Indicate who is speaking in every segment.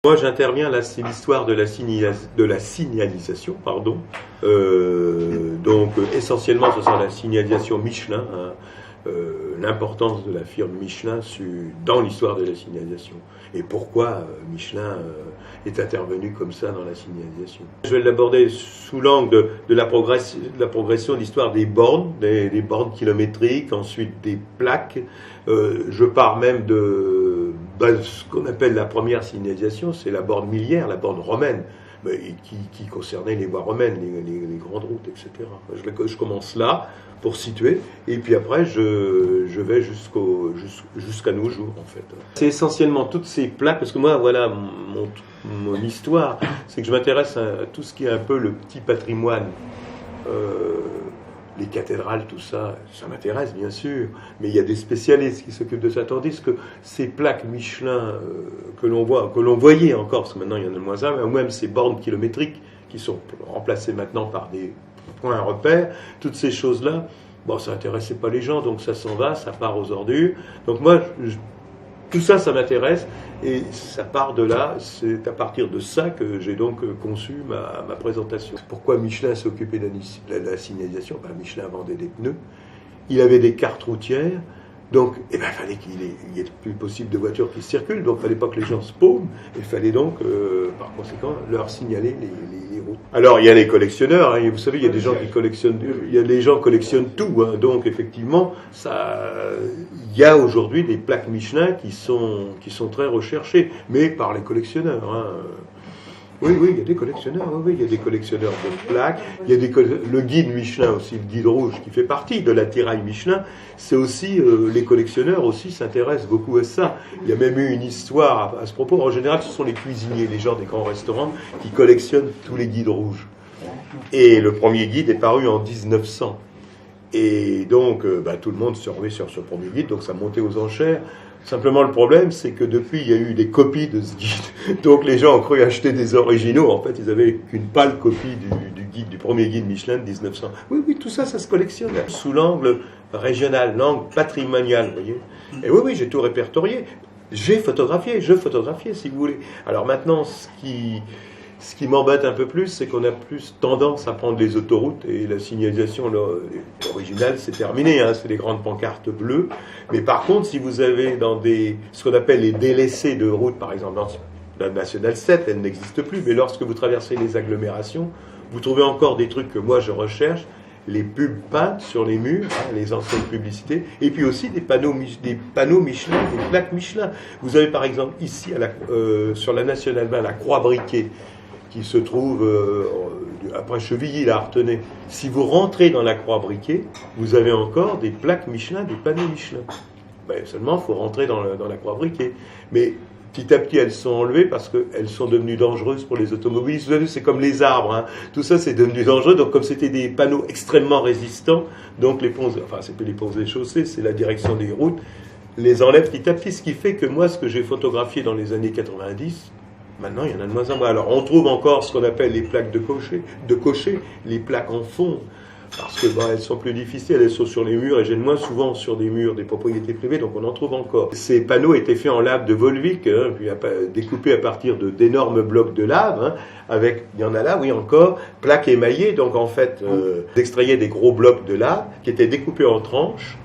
Speaker 1: Moi j'interviens là, c'est l'histoire de la signalisation, pardon. Donc essentiellement ce sera la signalisation Michelin, hein, l'importance de la firme Michelin dans l'histoire de la signalisation. Et pourquoi Michelin est intervenu comme ça dans la signalisation. Je vais l'aborder sous l'angle de la progression de l'histoire des bornes, des bornes kilométriques, ensuite des plaques. Je pars même de ce qu'on appelle la première signalisation, c'est la borne milliaire, la borne romaine, qui concernait les voies romaines, les grandes routes, etc. Je commence là pour situer, et puis après je vais jusqu'à nos jours en fait. C'est essentiellement toutes ces plaques, parce que moi voilà mon histoire, c'est que je m'intéresse à tout ce qui est un peu le petit patrimoine. Les cathédrales, tout ça, ça m'intéresse bien sûr, mais il y a des spécialistes qui s'occupent de ça, tandis que ces plaques Michelin que l'on voyait encore, parce que maintenant il y en a de moins en moins, ou même ces bornes kilométriques qui sont remplacées maintenant par des points repères, toutes ces choses-là, bon, ça n'intéressait pas les gens, donc ça s'en va, ça part aux ordures. Donc moi, tout ça, ça m'intéresse, et ça part de là, c'est à partir de ça que j'ai donc conçu ma présentation. Pourquoi Michelin s'est occupé de la signalisation? Michelin vendait des pneus, il avait des cartes routières, donc il fallait qu'il y ait plus possible de voitures qui circulent, donc il ne fallait pas que les gens se paument, il fallait donc, par conséquent, leur signaler les routes. Alors il y a les collectionneurs, hein, vous savez, il y a des gens qui collectionnent, les gens collectionnent tout, hein, donc effectivement, il y a aujourd'hui des plaques Michelin qui sont très recherchées, mais par les collectionneurs. Hein. Oui, il y a des collectionneurs, il y a des collectionneurs de plaques, il y a le guide Michelin aussi, le guide rouge qui fait partie de l'attirail Michelin, c'est aussi, les collectionneurs aussi s'intéressent beaucoup à ça. Il y a même eu une histoire à ce propos. En général, ce sont les cuisiniers, les gens des grands restaurants qui collectionnent tous les guides rouges. Et le premier guide est paru en 1900. Et donc, tout le monde se remet sur ce premier guide, donc ça montait aux enchères. Simplement, le problème, c'est que depuis, il y a eu des copies de ce guide. Donc, les gens ont cru acheter des originaux. En fait, ils avaient qu'une pâle copie du premier guide Michelin de 1900. Oui, tout ça, ça se collectionne. Sous l'angle régional, l'angle patrimonial, vous voyez. Et oui, j'ai tout répertorié. Je photographiais, si vous voulez. Alors maintenant, ce qui m'embête un peu plus, c'est qu'on a plus tendance à prendre les autoroutes, et la signalisation originale, c'est terminé, hein, c'est des grandes pancartes bleues. Mais par contre, si vous avez dans ce qu'on appelle les délaissés de route, par exemple dans la Nationale 7, elle n'existe plus, mais lorsque vous traversez les agglomérations, vous trouvez encore des trucs que moi je recherche, les pubs peintes sur les murs, hein, les anciennes publicités, et puis aussi des panneaux Michelin, des plaques Michelin. Vous avez par exemple ici, sur la Nationale 20, la Croix-Briquet, qui se trouve après Chevilly, la Artenay. Si vous rentrez dans la Croix-Briquet, vous avez encore des plaques Michelin, des panneaux Michelin. Seulement, il faut rentrer dans la Croix-Briquet. Mais petit à petit, elles sont enlevées parce qu'elles sont devenues dangereuses pour les automobilistes. Vous savez, c'est comme les arbres. Hein. Tout ça, c'est devenu dangereux. Donc, comme c'était des panneaux extrêmement résistants, donc les ponts, c'est plus les ponts des chaussées, c'est la direction des routes, les enlève petit à petit. Ce qui fait que moi, ce que j'ai photographié dans les années 90, maintenant, il y en a de moins en moins. Alors, on trouve encore ce qu'on appelle les plaques de cocher, les plaques en fond, parce que elles sont plus difficiles, elles sont sur les murs, et j'ai moins souvent sur des murs des propriétés privées, donc on en trouve encore. Ces panneaux étaient faits en lave de Volvic, hein, puis découpés à partir d'énormes blocs de lave, hein, il y en a là, oui encore, plaques émaillées, donc en fait, extrayaient des gros blocs de lave qui étaient découpés en tranches,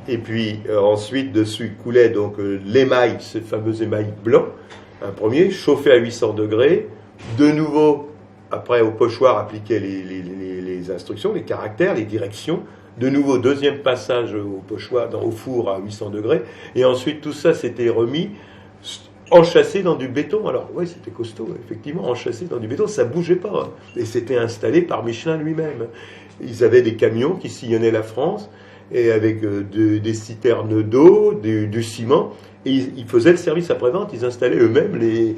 Speaker 1: et puis ensuite dessus coulait donc l'émail, ce fameux émail blanc, un premier, chauffé à 800 degrés, de nouveau, après au pochoir, appliquer les instructions, les caractères, les directions, de nouveau, deuxième passage au pochoir, au four à 800 degrés, et ensuite tout ça s'était remis, enchâssé dans du béton. Alors, oui, c'était costaud, effectivement, enchâssé dans du béton, ça ne bougeait pas, et c'était installé par Michelin lui-même. Ils avaient des camions qui sillonnaient la France, et avec des citernes d'eau, du ciment, et ils faisaient le service après-vente, ils installaient eux-mêmes les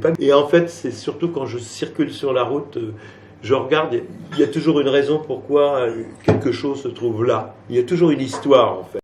Speaker 1: panneaux. Et en fait, c'est surtout quand je circule sur la route, je regarde, il y a toujours une raison pourquoi quelque chose se trouve là. Il y a toujours une histoire, en fait.